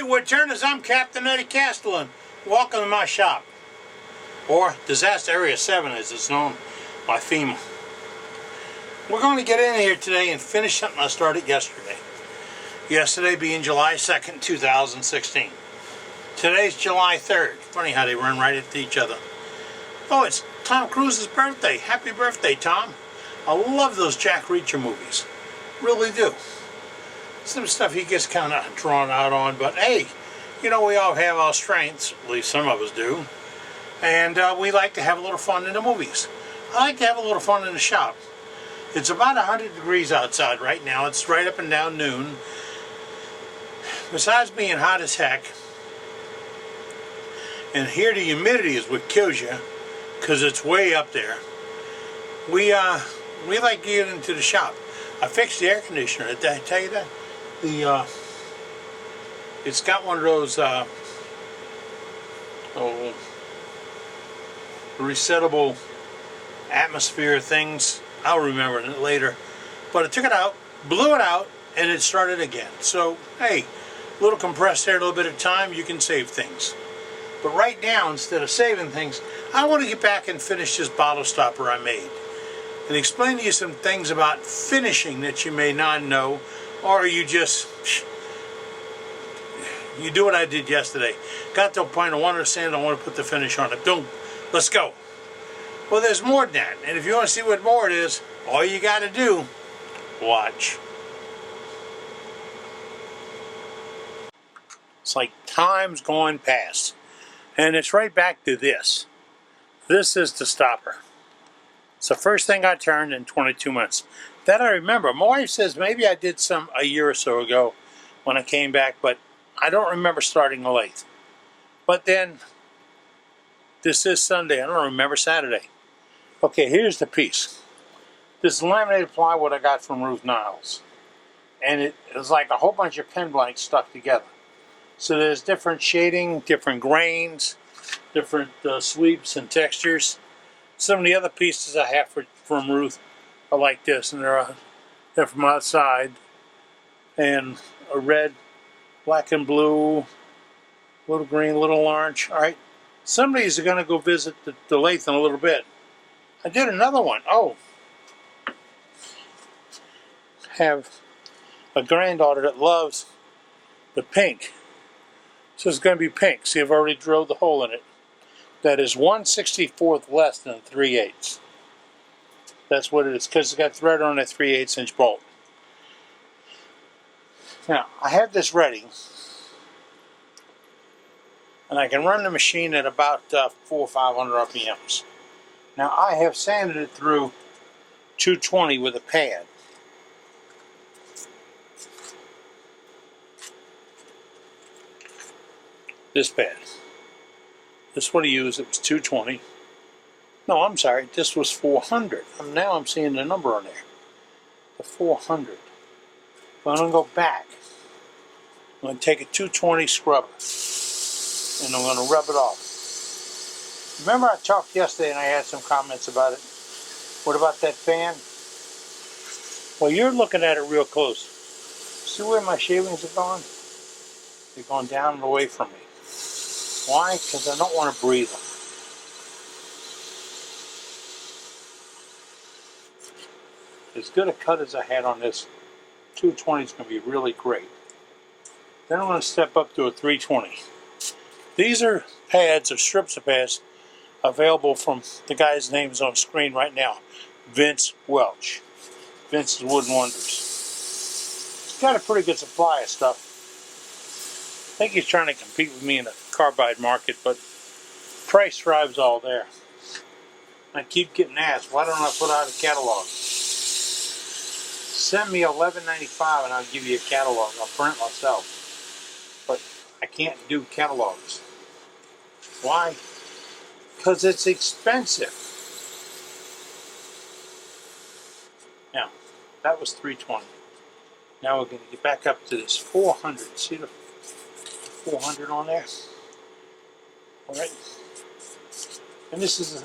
Woodturners, I'm Captain Eddie Castellan. Welcome to my shop, or Disaster Area 7 as it's known by FEMA. We're going to get in here today and finish something I started yesterday. Yesterday being July 2nd, 2016. Today's July 3rd. Funny how they run right into each other. Oh, it's Tom Cruise's birthday. Happy birthday, Tom. I love those Jack Reacher movies. Really do. Some stuff he gets kind of drawn out on, but hey, you know, we all have our strengths, at least some of us do, and we like to have a little fun in the movies. I like to have a little fun in the shop. It's about 100 degrees outside right now. It's right up and down noon. Besides being hot as heck, and here the humidity is what kills you, because it's way up there, we like to get into the shop. I fixed the air conditioner. Did I tell you that? It's got one of those resettable atmosphere things. I'll remember it later. But I took it out, blew it out, and it started again. So, hey, a little compressed air, a little bit of time, you can save things. But right now, instead of saving things, I want to get back and finish this bottle stopper I made. And explain to you some things about finishing that you may not know, or you just, you do what I did yesterday. Got to a point I wanted to sand, I want to put the finish on it. Boom, let's go. Well, there's more than that. And if you want to see what more it is, all you got to do, watch. It's like time's going past. And it's right back to this. This is the stopper. It's the first thing I turned in 22 months. That I remember. My wife says maybe I did some a year or so ago when I came back, but I don't remember starting a lathe. But then, this is Sunday. I don't remember Saturday. Okay, here's the piece. This laminated plywood I got from Ruth Niles. And it was like a whole bunch of pen blanks stuck together. So there's different shading, different grains, different sweeps and textures. Some of the other pieces I have from Ruth are like this, and they're from outside, and a red, black and blue, little green, little orange. All right, some of these are going to go visit the lathe in a little bit. I did another one. Oh, have a granddaughter that loves the pink, so it's going to be pink. See, I've already drilled the hole in it. That is 1/64 less than 3/8. That's what it is, because it's got thread on a 3/8 inch bolt. Now, I have this ready, and I can run the machine at about 400 or 500 RPMs. Now, I have sanded it through 220 with a pad. This pad. This is what I used. It was 220. No, I'm sorry. This was 400. Now I'm seeing the number on there. The 400. But I'm going to go back. I'm going to take a 220 scrubber. And I'm going to rub it off. Remember I talked yesterday and I had some comments about it. What about that fan? Well, you're looking at it real close. See where my shavings are gone? They're going down and away from me. Why? Because I don't want to breathe them. As good a cut as I had on this 220 is going to be really great. Then I'm going to step up to a 320. These are pads or strips of pads available from the guy's name is on screen right now. Vince Welch. Vince's Wooden Wonders. He's got a pretty good supply of stuff. I think he's trying to compete with me in the carbide market, but price drives all there. I keep getting asked, why don't I put out a catalog? Send me $11.95 and I'll give you a catalog. I'll print myself. But I can't do catalogs. Why? Because it's expensive. Now, that was 320. Now we're going to get back up to this 400. See the 400 on there? All right. And this is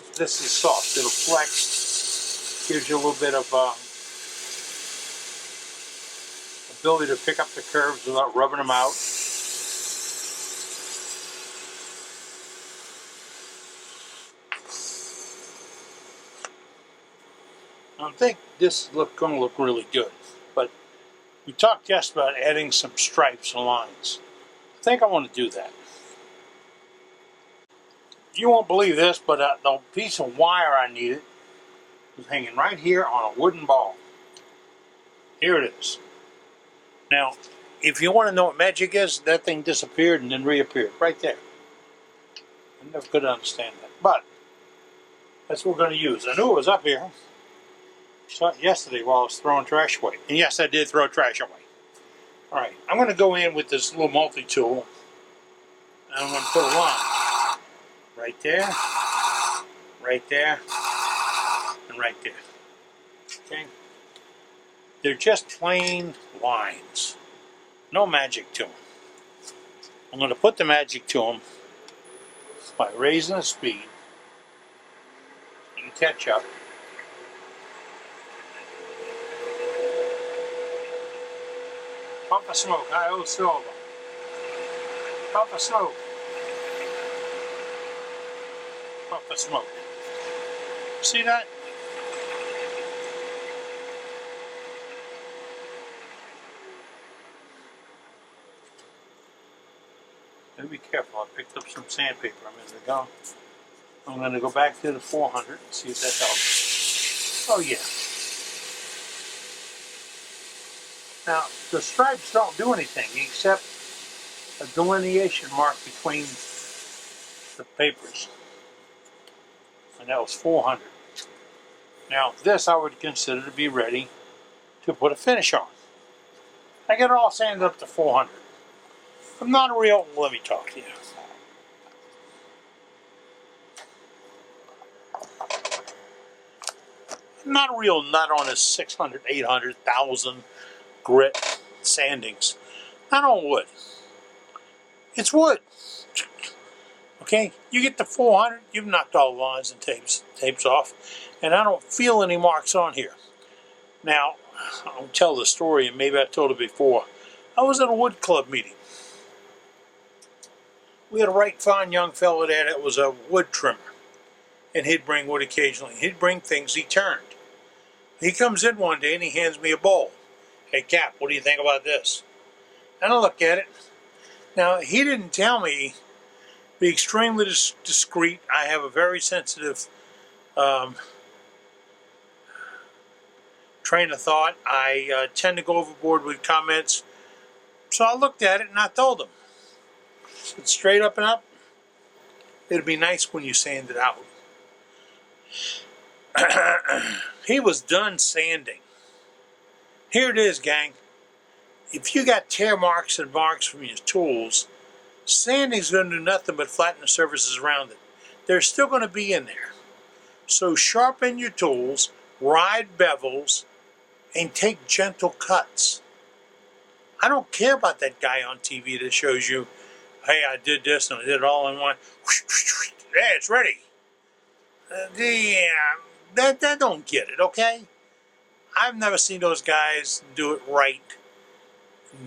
soft. It'll flex. Gives you a little bit of ability to pick up the curves without rubbing them out. think this is going to look really good. But we talked yesterday about adding some stripes and lines. I think I want to do that. You won't believe this, but the piece of wire I needed was hanging right here on a wooden ball. Here it is. Now, if you want to know what magic is, that thing disappeared and then reappeared right there. I never could understand that. But that's what we're going to use. I knew it was up here. Saw it yesterday while I was throwing trash away. And yes, I did throw trash away. Alright, I'm going to go in with this little multi-tool. And I'm going to put a line. Right there. Right there. And right there. Okay? They're just plain lines. No magic to them. I'm going to put the magic to them by raising the speed. You can catch up. Puff of smoke, I owe silver. Puff of smoke. Puff of smoke. See that? Gotta be careful. I picked up some sandpaper a minute ago. I'm going to go back to the 400 and see if that helps. Oh yeah. Now, the stripes don't do anything except a delineation mark between the papers. And that was 400. Now, this I would consider to be ready to put a finish on. I get it all sanded up to 400. I'm not a real, let me talk to you. I'm not a real nut on this 600, 800, 1,000 grit sandings. Not on wood. It's wood. Okay, you get to 400, you've knocked all the lines and tapes off, and I don't feel any marks on here. Now, I'll tell the story, and maybe I've told it before. I was at a wood club meeting. We had a right fine young fellow there that was a wood trimmer, and he'd bring wood occasionally. He'd bring things he turned. He comes in one day and he hands me a bowl. Hey, Cap, what do you think about this? And I look at it. Now, he didn't tell me, be extremely discreet. I have a very sensitive train of thought. I tend to go overboard with comments. So I looked at it and I told him. It's straight up and up. It'd be nice when you sand it out. He was done sanding. Here it is, gang. If you got tear marks and marks from your tools, sanding's going to do nothing but flatten the surfaces around it. They're still going to be in there. So sharpen your tools, ride bevels, and take gentle cuts. I don't care about that guy on TV that shows you, hey, I did this and I did it all in one. Yeah, it's ready. That don't get it, okay? I've never seen those guys do it right,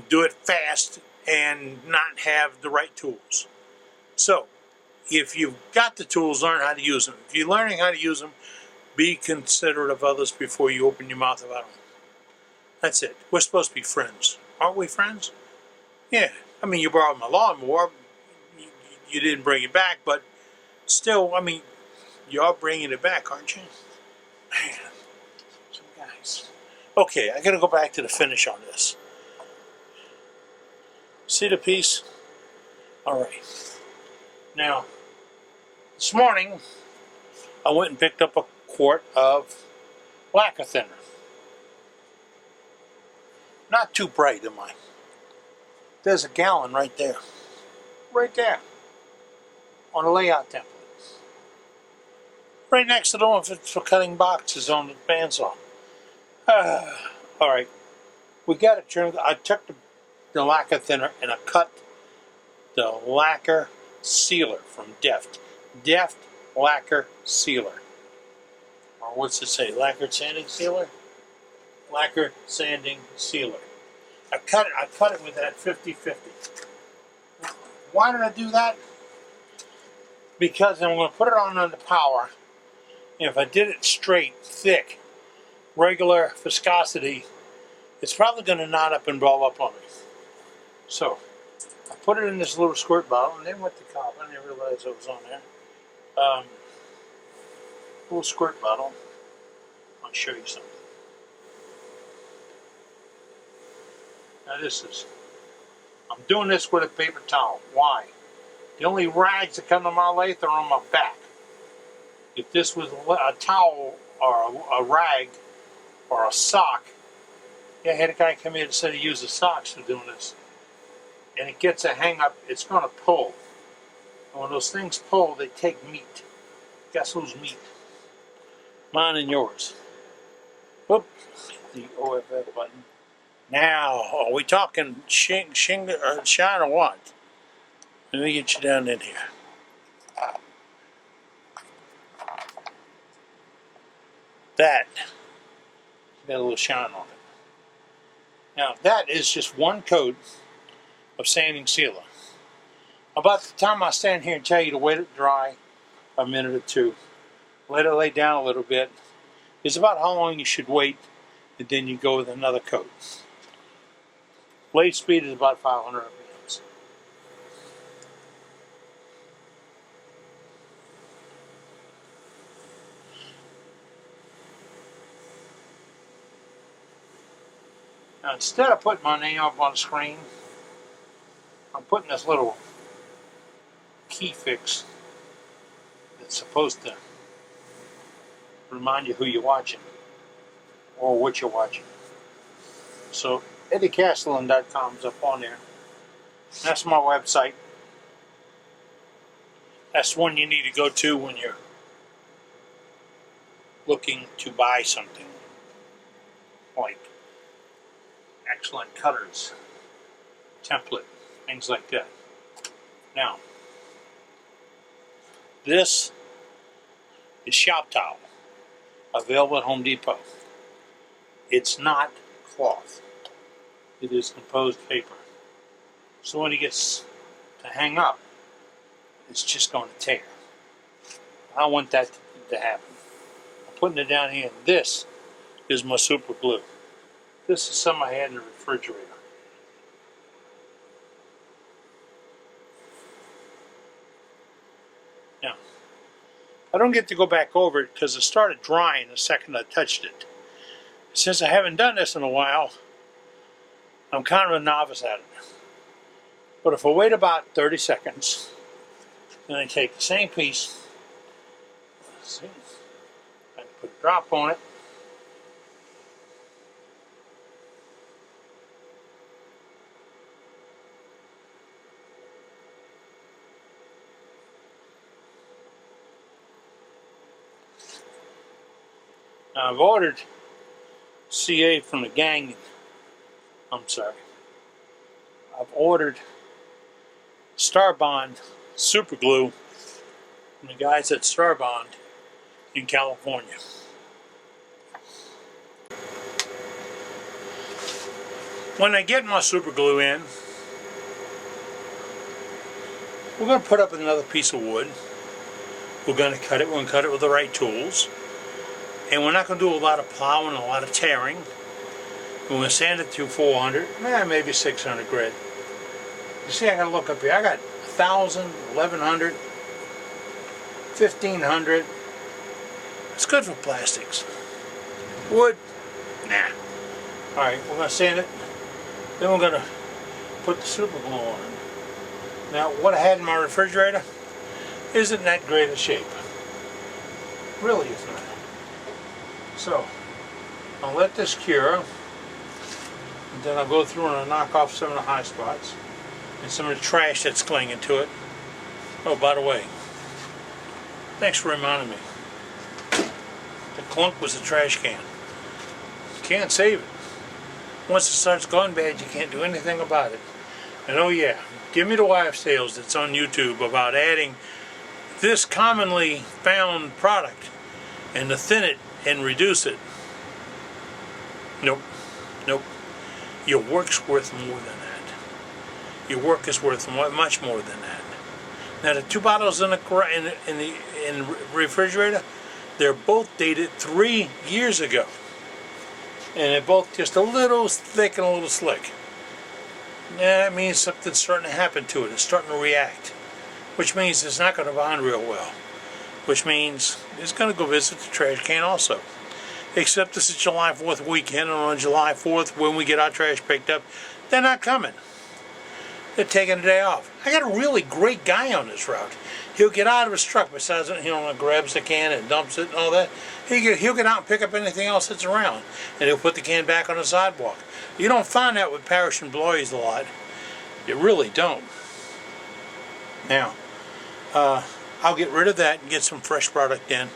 do it fast, and not have the right tools. So, if you've got the tools, learn how to use them. If you're learning how to use them, be considerate of others before you open your mouth about them. That's it. We're supposed to be friends. Aren't we friends? Yeah. I mean, you borrowed my lawnmower. You didn't bring it back, but still, I mean, you are bringing it back, aren't you? Man, some guys. Okay, I got to go back to the finish on this. See the piece? All right. Now, this morning, I went and picked up a quart of lacquer thinner. Not too bright, am I? There's a gallon right there. Right there. On a layout template. Right next to the one for cutting boxes on the bandsaw. Alright. We got it turned. I took the lacquer thinner and I cut the lacquer sealer from Deft. Deft lacquer sealer. Or what's it say? Lacquer sanding sealer? Lacquer sanding sealer. I cut it with that 50-50. Why did I do that? Because I'm going to put it on under power. And if I did it straight, thick, regular viscosity, it's probably going to knot up and ball up on me. So I put it in this little squirt bottle, and then went to cop. I didn't realize it was on there. Little squirt bottle. I'll show you something. Now I'm doing this with a paper towel. Why? The only rags that come to my lathe are on my back. If this was a towel or a rag or a sock, I had a guy come in and said he uses socks for doing this. And it gets a hang up, it's going to pull. And when those things pull, they take meat. Guess whose meat? Mine and yours. Whoop, the OFF button. Now, are we talking shine or what? Let me get you down in here. That got a little shine on it. Now, that is just one coat of sanding sealer. About the time I stand here and tell you to wait it dry a minute or two, let it lay down a little bit, is about how long you should wait, and then you go with another coat. Blade speed is about 500 RPMs. Now, instead of putting my name up on the screen, I'm putting this little key fix that's supposed to remind you who you're watching or what you're watching. So EddieCastellan.com is up on there. That's my website. That's one you need to go to when you're looking to buy something like excellent cutters, template, things like that. Now, this is shop towel, available at Home Depot. It's not cloth. It is composed paper. So when it gets to hang up, it's just going to tear. I don't want that to happen. I'm putting it down here, and this is my super glue. This is some I had in the refrigerator. Now, I don't get to go back over it because it started drying the second I touched it. Since I haven't done this in a while, I'm kind of a novice at it. But if I wait about 30 seconds, then I take the same piece, see, I put a drop on it, now I've ordered CA from the gang. I'm sorry. I've ordered Starbond super glue from the guys at Starbond in California. When I get my super glue in, we're going to put up another piece of wood. We're going to cut it. We're going to cut it with the right tools. And we're not going to do a lot of plowing, a lot of tearing. We're going to sand it to 400, maybe 600 grit. You see, I got to look up here. I got 1,000, 1,100, 1,500. It's good for plastics. Wood, nah. All right, we're going to sand it. Then we're going to put the super glue on it. Now, what I had in my refrigerator isn't in that great a shape. Really is not. So, I'll let this cure, and then I'll go through and I'll knock off some of the high spots and some of the trash that's clinging to it. Oh, by the way, thanks for reminding me. The Clunk was a trash can. You can't save it. Once it starts going bad, you can't do anything about it. And oh yeah, give me the wives' tales that's on YouTube about adding this commonly found product and to thin it and reduce it. Nope. Nope. Your work's worth more than that. Your work is worth much more than that. Now the two bottles in the refrigerator, they're both dated 3 years ago. and they're both just a little thick and a little slick. That means something's starting to happen to it. It's starting to react, which means it's not going to bond real well, which means it's going to go visit the trash can also. Except this is July 4th weekend, and on July 4th, when we get our trash picked up, they're not coming. They're taking a day off. I got a really great guy on this route. He'll get out of his truck, besides, grabs the can and dumps it and all that. He'll get out and pick up anything else that's around, and he'll put the can back on the sidewalk. You don't find that with parish employees a lot. You really don't. Now, I'll get rid of that and get some fresh product in.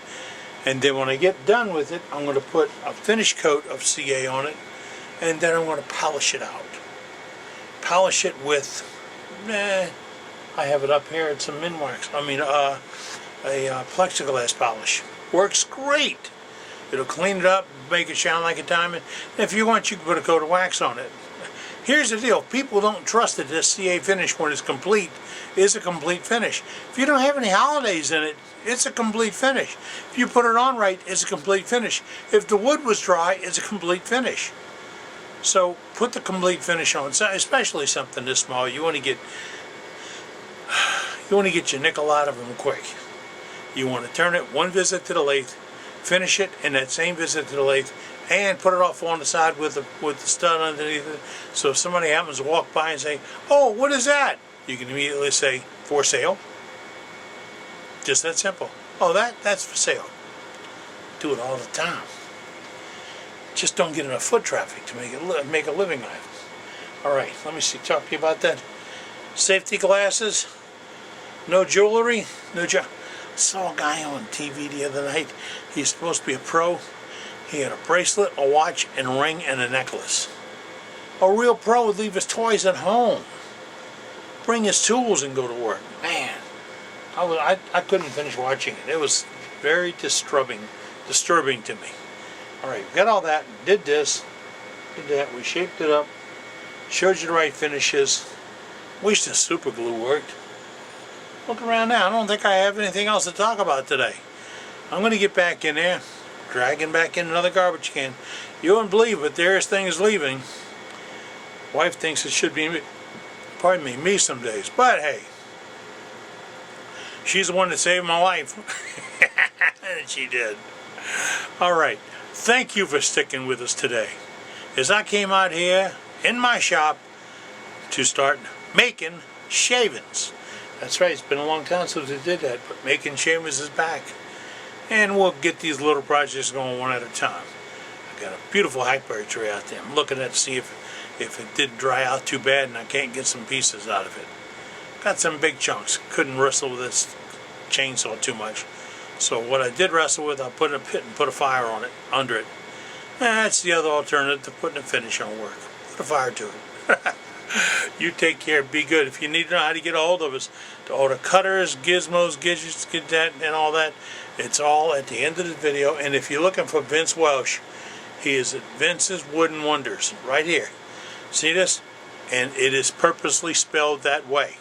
And then when I get done with it, I'm going to put a finish coat of CA on it, and then I'm going to polish it out. Polish it with, I have it up here, it's a Minwax, a plexiglass polish. Works great. It'll clean it up, make it shine like a diamond. And if you want, you can put a coat of wax on it. Here's the deal. People don't trust that this CA finish, when it's complete, is a complete finish. If you don't have any holidays in it, it's a complete finish. If you put it on right, it's a complete finish. If the wood was dry, it's a complete finish. So put the complete finish on, especially something this small. You want to get your nickel out of them quick. You want to turn it one visit to the lathe, finish it in that same visit to the lathe, and put it off on the side with the stud underneath it. So if somebody happens to walk by and say, "Oh, what is that?" you can immediately say, "For sale." Just that simple. Oh, that's for sale. Do it all the time. Just don't get enough foot traffic to make a living out of it. All right, let me see. Talk to you about that. Safety glasses. No jewelry. I saw a guy on TV the other night. He's supposed to be a pro. He had a bracelet, a watch, and a ring, and a necklace. A real pro would leave his toys at home, bring his tools, and go to work. Man, I couldn't finish watching it. It was very disturbing to me. All right, we got all that. Did this, did that. We shaped it up, showed you the right finishes. Wish the super glue worked. Look around now. I don't think I have anything else to talk about today. I'm going to get back in there, dragging back in another garbage can. You wouldn't believe it. There's things leaving. Wife thinks it should be me some days. But hey, she's the one that saved my life. And she did. All right. Thank you for sticking with us today, as I came out here in my shop to start making shavings. That's right, it's been a long time since we did that, but making shavings is back. And we'll get these little projects going one at a time. I got a beautiful hackberry tree out there. I'm looking at to see if it didn't dry out too bad and I can't get some pieces out of it. Got some big chunks. Couldn't wrestle with this chainsaw too much. So what I did wrestle with, I put in a pit and put a fire on it, under it. And that's the other alternative to putting a finish on work. Put a fire to it. You take care, be good. If you need to know how to get a hold of us, all the cutters, gizmos, gadgets, get that, and all that, it's all at the end of the video. And if you're looking for Vince Welsh, he is at Vince's Wooden Wonders, right here. See this? And it is purposely spelled that way.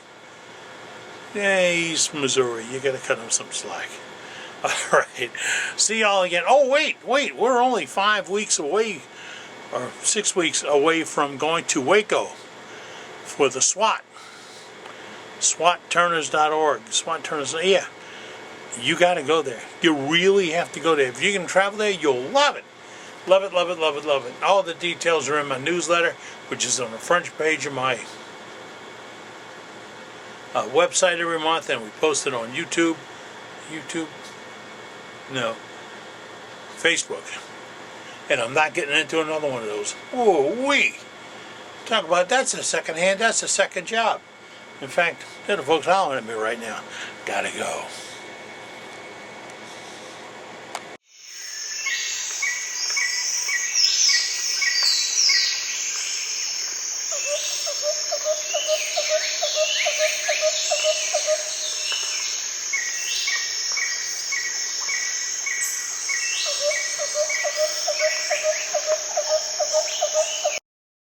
Yeah, he's Missouri. You gotta cut him some slack. All right. See y'all again. Oh, wait. We're only 5 weeks away, or 6 weeks away from going to Waco for the SWAT. SWATturners.org. SWAT Turners. Yeah. You got to go there. You really have to go there. If you can travel there, you'll love it. Love it, love it, love it, love it. All the details are in my newsletter, which is on the front page of my website every month, and we post it on YouTube. No. Facebook. And I'm not getting into another one of those. Ooh-wee. Talk about that's a second hand, that's a second job. In fact, the folks hollering at me right now. Gotta go.